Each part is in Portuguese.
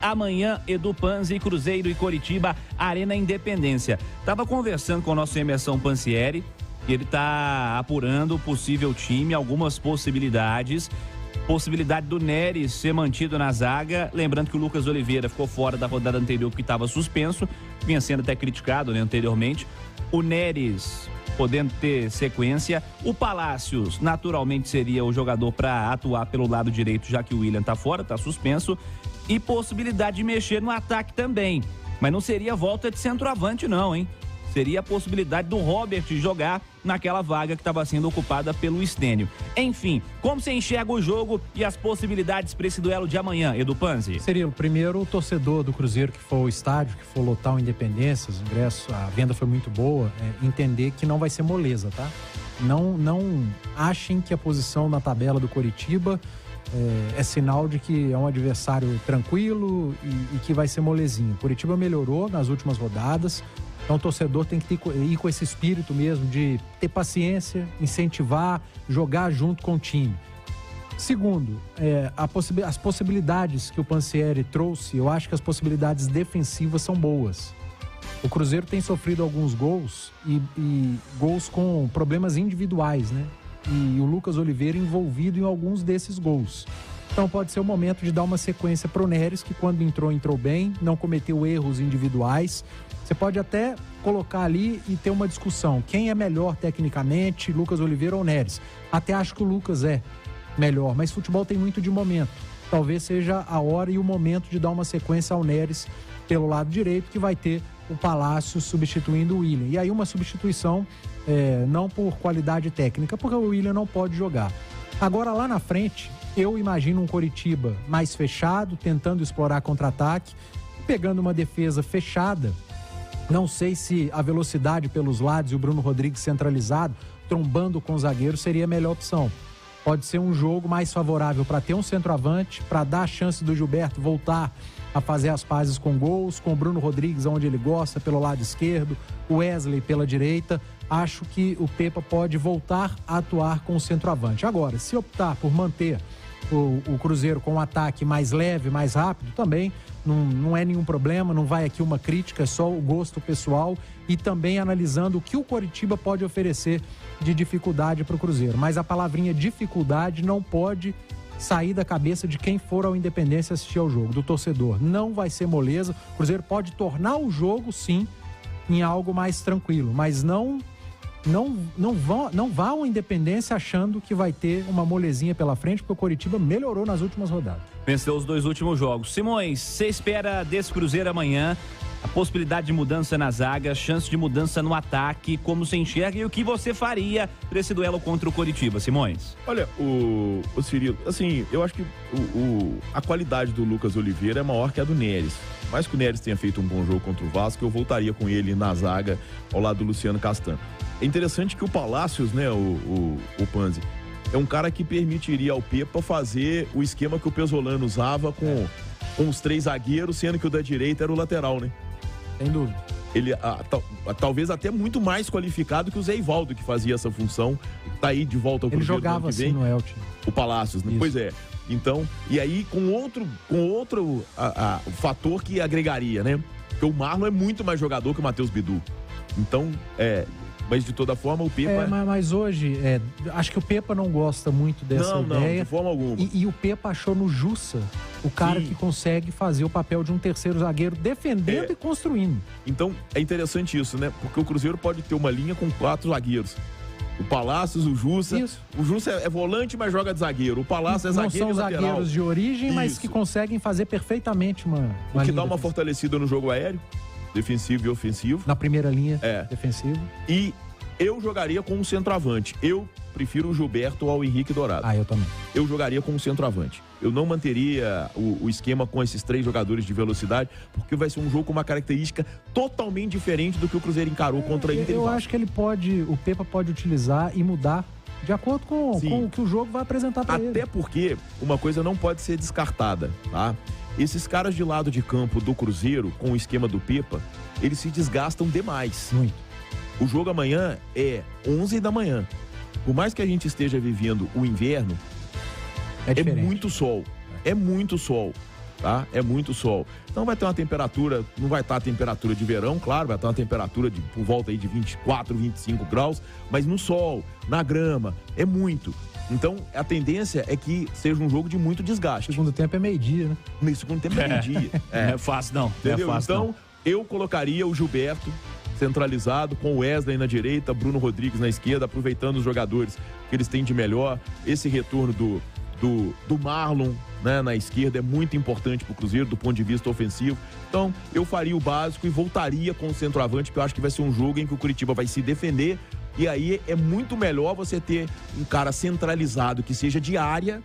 amanhã, Edu Panzi, Cruzeiro e Coritiba, Arena Independência. Tava conversando com o nosso Emerson Pansieri, e ele tá apurando o possível time, algumas possibilidades. Possibilidade do Neres ser mantido na zaga. Lembrando que o Lucas Oliveira ficou fora da rodada anterior porque estava suspenso, vinha sendo até criticado, né, anteriormente. O Neres podendo ter sequência. O Palácios, naturalmente, seria o jogador para atuar pelo lado direito, já que o William tá fora, tá suspenso. E possibilidade de mexer no ataque também. Mas não seria volta de centroavante, não, hein? Seria a possibilidade do Robert jogar naquela vaga que estava sendo ocupada pelo Stênio. Enfim, como você enxerga o jogo e as possibilidades para esse duelo de amanhã, Edu Panzi? Seria o primeiro torcedor do Cruzeiro que for ao estádio, que for lotar o Independência, os ingressos, a venda foi muito boa, entender que não vai ser moleza, tá? Não achem que a posição na tabela do Coritiba é sinal de que é um adversário tranquilo e que vai ser molezinho. O Coritiba melhorou nas últimas rodadas. Então o torcedor tem que ir com esse espírito mesmo de ter paciência, incentivar, jogar junto com o time. Segundo, as possibilidades que o Pansieri trouxe, eu acho que as possibilidades defensivas são boas. O Cruzeiro tem sofrido alguns gols e gols com problemas individuais, né? E o Lucas Oliveira envolvido em alguns desses gols. Então pode ser o momento de dar uma sequência pro Neres, que quando entrou bem, não cometeu erros individuais. Você pode até colocar ali e ter uma discussão. Quem é melhor tecnicamente, Lucas Oliveira ou Neres? Até acho que o Lucas é melhor, mas futebol tem muito de momento. Talvez seja a hora e o momento de dar uma sequência ao Neres pelo lado direito, que vai ter o Palácio substituindo o William. E aí uma substituição não por qualidade técnica, porque o William não pode jogar. Agora lá na frente, eu imagino um Coritiba mais fechado, tentando explorar contra-ataque, pegando uma defesa fechada. Não sei se a velocidade pelos lados e o Bruno Rodrigues centralizado, trombando com o zagueiro, seria a melhor opção. Pode ser um jogo mais favorável para ter um centroavante, para dar a chance do Gilberto voltar a fazer as pazes com gols, com o Bruno Rodrigues onde ele gosta, pelo lado esquerdo, o Wesley pela direita. Acho que o Pepa pode voltar a atuar com o centroavante. Agora, se optar por manter o Cruzeiro com um ataque mais leve, mais rápido, também não é nenhum problema, não vai aqui uma crítica, é só o gosto pessoal e também analisando o que o Coritiba pode oferecer de dificuldade para o Cruzeiro. Mas a palavrinha dificuldade não pode sair da cabeça de quem for ao Independência assistir ao jogo, do torcedor. Não vai ser moleza, o Cruzeiro pode tornar o jogo, sim, em algo mais tranquilo, mas não vá ao Independência achando que vai ter uma molezinha pela frente, porque o Coritiba melhorou nas últimas rodadas. Venceu os 2 últimos jogos. Simões, você espera desse Cruzeiro amanhã a possibilidade de mudança na zaga, chance de mudança no ataque, como você enxerga e o que você faria para esse duelo contra o Coritiba, Simões? Olha, o Cirilo, assim, eu acho que a qualidade do Lucas Oliveira é maior que a do Neres. Mais que o Neres tenha feito um bom jogo contra o Vasco, eu voltaria com ele na zaga ao lado do Luciano Castan. É interessante que o Palácios, né, o Panzi, é um cara que permitiria ao Pepa fazer o esquema que o Pesolano usava com os 3 zagueiros, sendo que o da direita era o lateral, né? Sem dúvida. Ele, talvez até muito mais qualificado que o Zé Ivaldo, que fazia essa função, tá aí de volta ao Cruzeiro. Ele jogava assim no Elche. O Palácios, né? Pois é. Então, e aí com outro fator que agregaria, né? Porque o Marlon é muito mais jogador que o Matheus Bidu. Então, mas de toda forma o Pepa... Mas hoje, acho que o Pepa não gosta muito dessa ideia. Não, de forma alguma. E o Pepa achou no Jussa o cara que consegue fazer o papel de um terceiro zagueiro, defendendo e construindo. Então, é interessante isso, né? Porque o Cruzeiro pode ter uma linha com 4 zagueiros. O Palácios, o Jussa. Isso. O Jussa é volante, mas joga de zagueiro. O Palácio é zagueiro e lateral. Não são zagueiros de origem, mas que conseguem fazer perfeitamente uma o que dá uma fortalecida no jogo aéreo, defensivo e ofensivo. Na primeira linha defensiva. E eu jogaria com um centroavante. Eu prefiro o Gilberto ao Henrique Dourado. Eu também. Eu jogaria com um centroavante. Eu não manteria o esquema com esses 3 jogadores de velocidade, porque vai ser um jogo com uma característica totalmente diferente do que o Cruzeiro encarou contra a Inter. Eu acho que o Pepa pode utilizar e mudar de acordo com o que o jogo vai apresentar para ele. Até porque uma coisa não pode ser descartada, tá? Esses caras de lado de campo do Cruzeiro, com o esquema do Pepa, eles se desgastam demais. Muito. O jogo amanhã é 11 da manhã. Por mais que a gente esteja vivendo o inverno, é muito sol. É muito sol. tá? É muito sol. Então vai ter uma temperatura, não vai estar a temperatura de verão, claro, vai estar uma temperatura de por volta aí de 24, 25 graus, mas no sol, na grama, é muito. Então, a tendência é que seja um jogo de muito desgaste. O segundo tempo é meio-dia, né? No segundo tempo é meio-dia. Não é fácil, não. Entendeu? Não é fácil, então, não. eu colocaria o Gilberto centralizado, com o Wesley na direita, Bruno Rodrigues na esquerda, aproveitando os jogadores que eles têm de melhor. Esse retorno do Marlon, né, na esquerda é muito importante para o Cruzeiro do ponto de vista ofensivo. Então, eu faria o básico e voltaria com o centroavante, porque eu acho que vai ser um jogo em que o Curitiba vai se defender. E aí é muito melhor você ter um cara centralizado que seja de área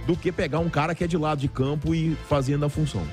do que pegar um cara que é de lado de campo e fazendo a função.